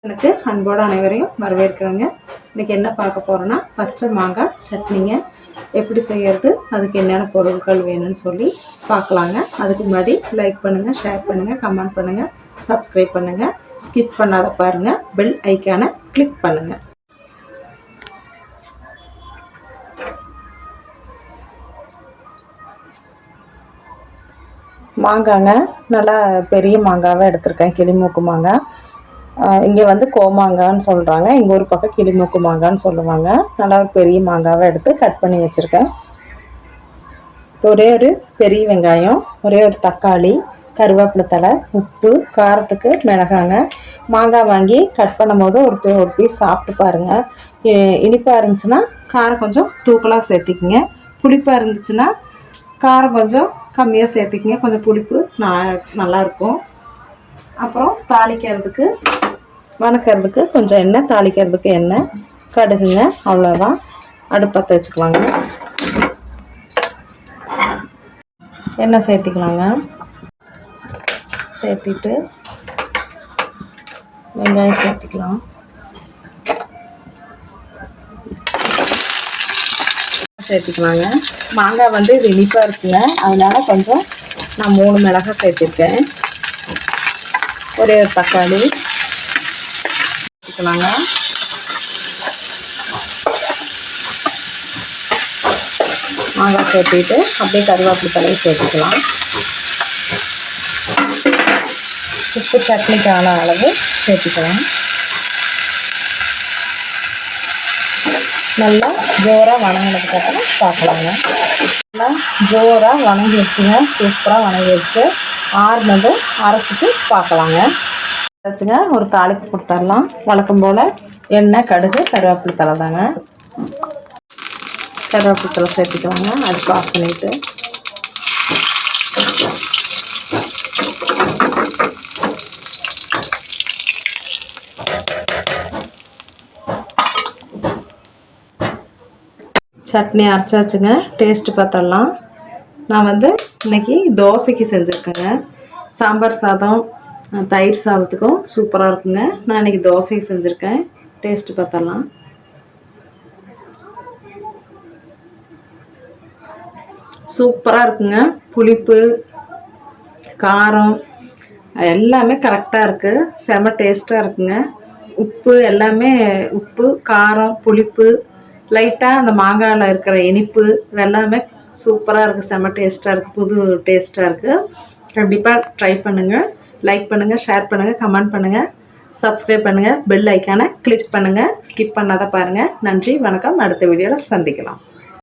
எனக்கு அன்போடு அனைவரையும் வரவேற்கிறேங்க. இன்றைக்கி என்ன பார்க்க போகிறோன்னா பச்சை மாங்காய் சட்னிங்க. எப்படி செய்கிறது, அதுக்கு என்னென்ன பொருட்கள் வேணும்னு சொல்லி பார்க்கலாங்க. அதுக்கு முன்னாடி லைக் பண்ணுங்கள், ஷேர் பண்ணுங்கள், கமெண்ட் பண்ணுங்கள், சப்ஸ்கிரைப் பண்ணுங்கள். ஸ்கிப் பண்ணாத பாருங்கள், பெல் ஐக்கானை கிளிக் பண்ணுங்கள். மாங்காங்க நல்லா பெரிய மாங்காவை எடுத்திருக்கேன், கிளிமூக்கு மாங்காய். இங்கே வந்து கோமாங்கான்னு சொல்கிறாங்க, இங்கே ஒரு பக்கம் கிளிமூக்கு மாங்கான்னு சொல்லுவாங்க. நல்லா ஒரு பெரிய மாங்காவை எடுத்து கட் பண்ணி வச்சுருக்கேன். ஒரே ஒரு பெரிய வெங்காயம், ஒரே ஒரு தக்காளி, கருவேப்பிலை தழை, உப்பு, காரத்துக்கு மிளகாங்க. மாங்காய் வாங்கி கட் பண்ணும் போது ஒரு பீஸ் சாப்பிட்டு பாருங்கள். இனிப்பாக இருந்துச்சுன்னா காரம் கொஞ்சம் தூக்கலாக சேர்த்திக்கிங்க. புளிப்பாக இருந்துச்சுன்னா காரம் கொஞ்சம் கம்மியாக சேர்த்திக்கிங்க. கொஞ்சம் புளிப்பு நல்லாயிருக்கும். அப்புறம் தாளிக்கிறதுக்கு வணக்கிறதுக்கு கொஞ்சம் எண்ணெய், தாளிக்கிறதுக்கு எண்ணெய், கடுகுங்க. அவ்வளோதான். அடுப்பத்தை வச்சுக்கலாங்க. எண்ணெய் சேர்த்திக்கலாங்க. சேர்த்திட்டு வெங்காயம் சேர்த்திக்கலாம். சேர்த்திக்கலாங்க. மாங்காய் வந்து இது இனிப்பாக இருக்குங்க, அதனால் கொஞ்சம் நான் 3 மிளகாய் சேர்த்திருக்கேன். ஒரே ஒரு தக்காளி சேர்த்துக்கலாங்க. மாங்காய் சேர்த்திட்டு அப்படியே கருவேப்பிலை தழையை சேர்த்துக்கலாம். உப்பு சட்னிக்கான அளவு சேர்த்துக்கலாம். நல்லா ஜோராக வணங்கினதுக்கப்புறம் பார்க்கலாங்க. நல்லா ஜோராக வணங்கி வச்சுங்க, சூப்பராக வணங்கி வச்சு ஆறுனதும் அரைச்சிட்டு பார்க்கலாங்க. வச்சுங்க, ஒரு தாளிப்பு கொடுத்துடலாம். வழக்கம் போல் எண்ணெய், கடுகு, கருவேப்பிலை தழை தாங்க. கருவேப்பிலை தழை சேர்த்துக்கலாங்க. அடுப்பு ஆஃப் பண்ணிவிட்டு சட்னி அரைச்சாச்சுங்க. டேஸ்ட்டு பார்த்துடலாம். நான் வந்து இன்றைக்கி தோசைக்கு செஞ்சுருக்கேங்க. சாம்பார் சாதம், தயிர் சாதத்துக்கும் சூப்பராக இருக்குங்க. நான் இன்றைக்கி தோசைக்கு செஞ்சுருக்கேன். டேஸ்ட்டு பார்த்துடலாம். சூப்பராக இருக்குங்க. புளிப்பு, காரம் எல்லாமே கரெக்டாக இருக்குது. செம டேஸ்ட்டாக இருக்குங்க. உப்பு எல்லாமே, உப்பு, காரம், புளிப்பு, லைட்டாக அந்த மாங்காயில் இருக்கிற இனிப்பு, இதெல்லாமே சூப்பராக இருக்குது. செம டேஸ்ட்டாக இருக்குது. புது டேஸ்ட்டாக இருக்குது. கண்டிப்பாக ட்ரை பண்ணுங்கள். லைக் பண்ணுங்கள், ஷேர் பண்ணுங்கள், கமெண்ட் பண்ணுங்கள், சப்ஸ்கிரைப் பண்ணுங்கள், பெல் ஐக்கானை கிளிக் பண்ணுங்கள். ஸ்கிப் பண்ணாத பாருங்கள். நன்றி, வணக்கம். அடுத்த வீடியோவில் சந்திக்கலாம்.